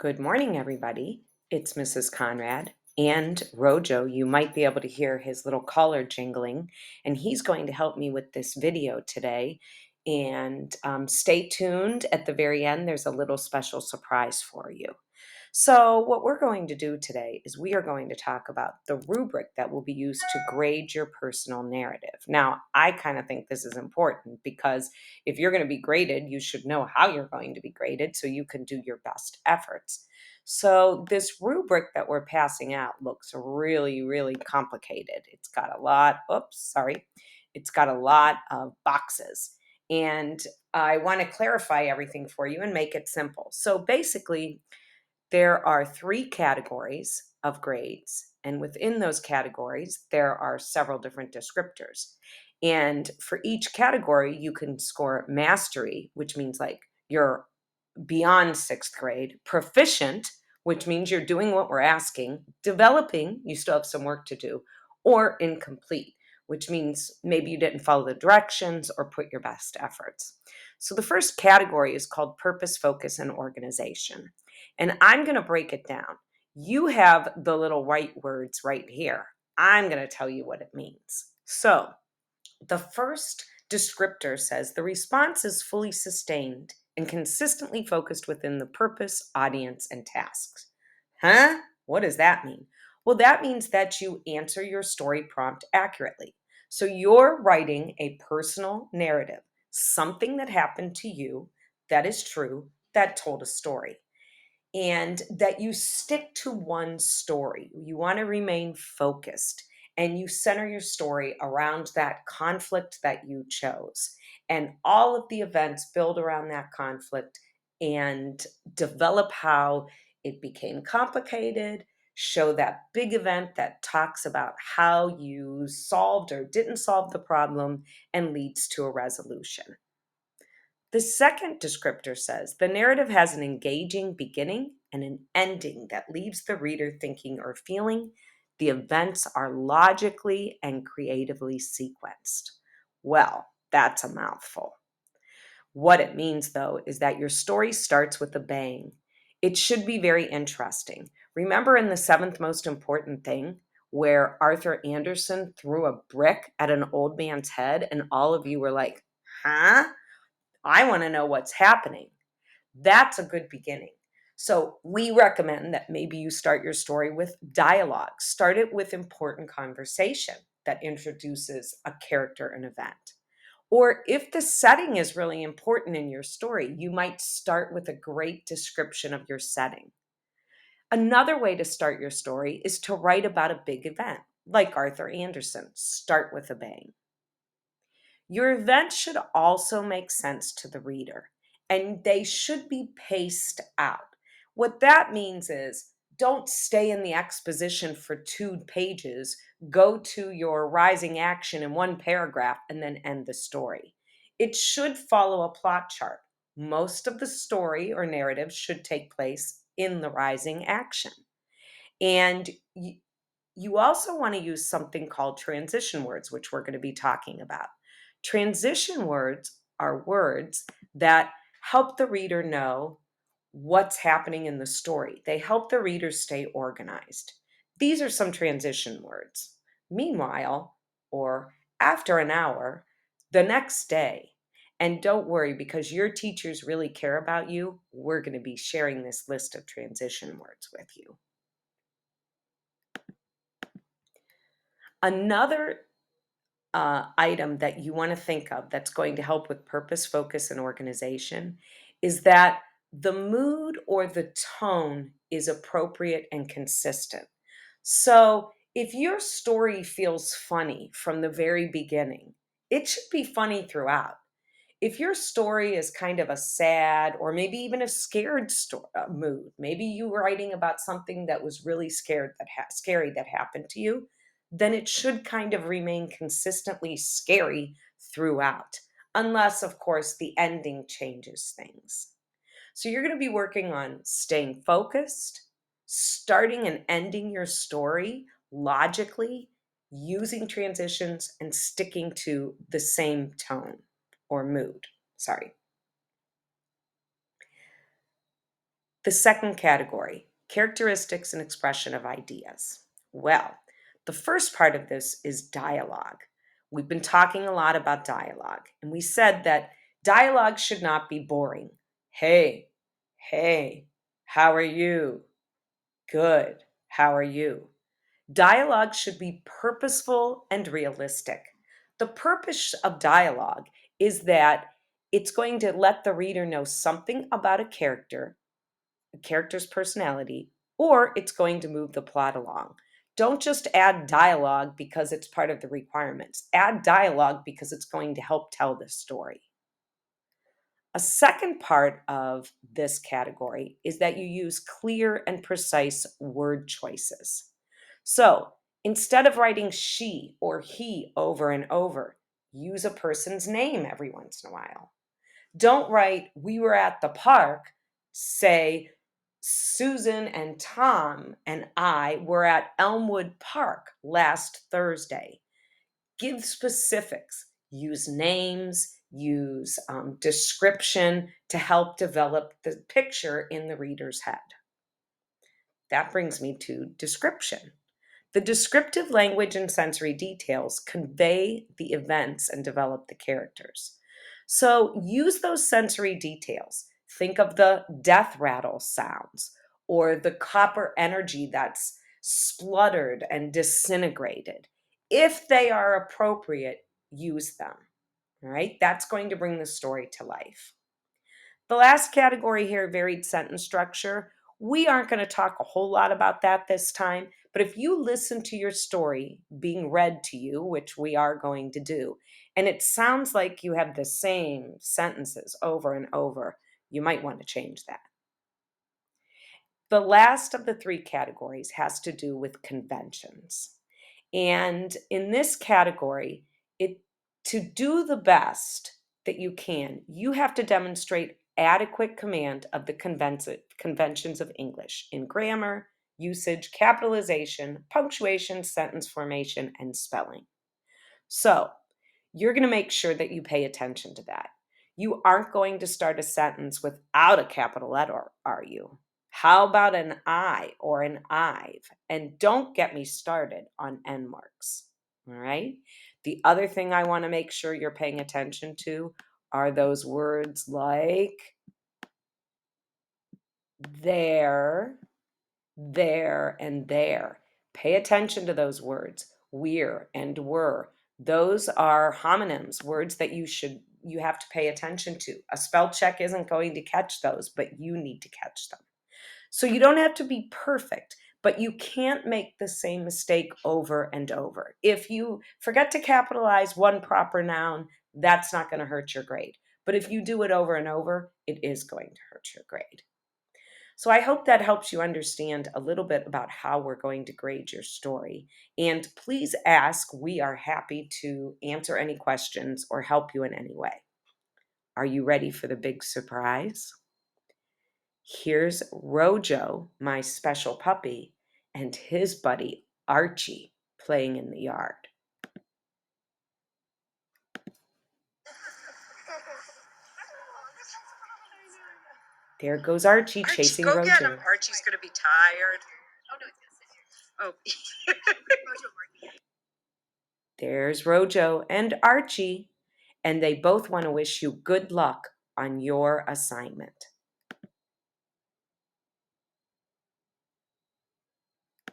Good morning, everybody. It's Mrs. Conrad and Rojo. You might be able to hear his little collar jingling, and he's going to help me with this video today. And stay tuned at the very end. There's a little special surprise for you. So, what we're going to do today is we are going to talk about the rubric that will be used to grade your personal narrative. Now, I kind of think this is important because if you're going to be graded, you should know how you're going to be graded so you can do your best efforts. So, this rubric that we're passing out looks really, really complicated. It's got a lot of boxes. And I want to clarify everything for you and make it simple. So, basically, there are three categories of grades, and within those categories, there are several different descriptors. And for each category, you can score mastery, which means like you're beyond sixth grade, proficient, which means you're doing what we're asking, developing, you still have some work to do, or incomplete, which means maybe you didn't follow the directions or put your best efforts. So the first category is called purpose, focus, and organization. And I'm going to break it down. You have the little white words right here. I'm going to tell you what it means. So the first descriptor says the response is fully sustained and consistently focused within the purpose, audience, and tasks. Huh? What does that mean? Well, that means that you answer your story prompt accurately. So you're writing a personal narrative, something that happened to you that is true, that told a story, and that you stick to one story. You want to remain focused and you center your story around that conflict that you chose. And all of the events build around that conflict and develop how it became complicated, show that big event that talks about how you solved or didn't solve the problem and leads to a resolution. The second descriptor says the narrative has an engaging beginning and an ending that leaves the reader thinking or feeling. The events are logically and creatively sequenced. Well, that's a mouthful. What it means, though, is that your story starts with a bang. It should be very interesting. Remember in The Seventh Most Important Thing, where Arthur Anderson threw a brick at an old man's head, and all of you were like, huh? I want to know what's happening. That's a good beginning. So we recommend that maybe you start your story with dialogue. Start it with important conversation that introduces a character and event. Or if the setting is really important in your story, you might start with a great description of your setting. Another way to start your story is to write about a big event, like Arthur Anderson. Start with a bang. Your events should also make sense to the reader, and they should be paced out. What that means is don't stay in the exposition for 2 pages, go to your rising action in one paragraph, and then end the story. It should follow a plot chart. Most of the story or narrative should take place in the rising action. And you also want to use something called transition words, which we're going to be talking about. Transition words are words that help the reader know what's happening in the story. They help the reader stay organized. These are some transition words. Meanwhile, or after an hour, the next day. And don't worry, because your teachers really care about you, we're going to be sharing this list of transition words with you. Another item that you want to think of that's going to help with purpose, focus, and organization is that the mood or the tone is appropriate and consistent. So if your story feels funny from the very beginning, it should be funny throughout. If your story is kind of a sad or maybe even a scared mood, maybe you were writing about something that was really scary that happened to you, then it should kind of remain consistently scary throughout, unless, of course, the ending changes things. So you're going to be working on staying focused, starting and ending your story logically, using transitions, and sticking to the same tone or mood. Sorry. The second category, characteristics and expression of ideas. Well, the first part of this is dialogue. We've been talking a lot about dialogue, and we said that dialogue should not be boring. Hey, hey, how are you? Good, how are you? Dialogue should be purposeful and realistic. The purpose of dialogue is that it's going to let the reader know something about a character's personality, or it's going to move the plot along. Don't just add dialogue because it's part of the requirements. Add dialogue because it's going to help tell the story. A second part of this category is that you use clear and precise word choices. So instead of writing she or he over and over, use a person's name every once in a while. Don't write, we were at the park. Say, Susan and Tom and I were at Elmwood Park last Thursday. Give specifics, use names, use description to help develop the picture in the reader's head. That brings me to description. The descriptive language and sensory details convey the events and develop the characters. So use those sensory details. Think of the death rattle sounds or the copper energy that's spluttered and disintegrated. If they are appropriate, use them. All right, that's going to bring the story to life. The last category here, varied sentence structure. We aren't going to talk a whole lot about that this time, but if you listen to your story being read to you, which we are going to do, and it sounds like you have the same sentences over and over, you might want to change that. The last of the three categories has to do with conventions. And in this category, to do the best that you can, you have to demonstrate adequate command of the conventions of English in grammar, usage, capitalization, punctuation, sentence formation, and spelling. So you're going to make sure that you pay attention to that. You aren't going to start a sentence without a capital letter, are you? How about an I or an I've? And don't get me started on N marks. All right. The other thing I want to make sure you're paying attention to are those words like there, and there. Pay attention to those words. We're and were. Those are homonyms, words that you have to pay attention to. A spell check isn't going to catch those, but you need to catch them. So you don't have to be perfect, but you can't make the same mistake over and over. If you forget to capitalize one proper noun, that's not going to hurt your grade. But if you do it over and over, it is going to hurt your grade. So I hope that helps you understand a little bit about how we're going to grade your story. And please ask. We are happy to answer any questions or help you in any way. Are you ready for the big surprise? Here's Rojo, my special puppy, and his buddy Archie playing in the yard. There goes Archie chasing go Rojo. get him. Archie's going to be tired. Oh, no, he's going to sit here. Oh. There's Rojo and Archie, and they both want to wish you good luck on your assignment.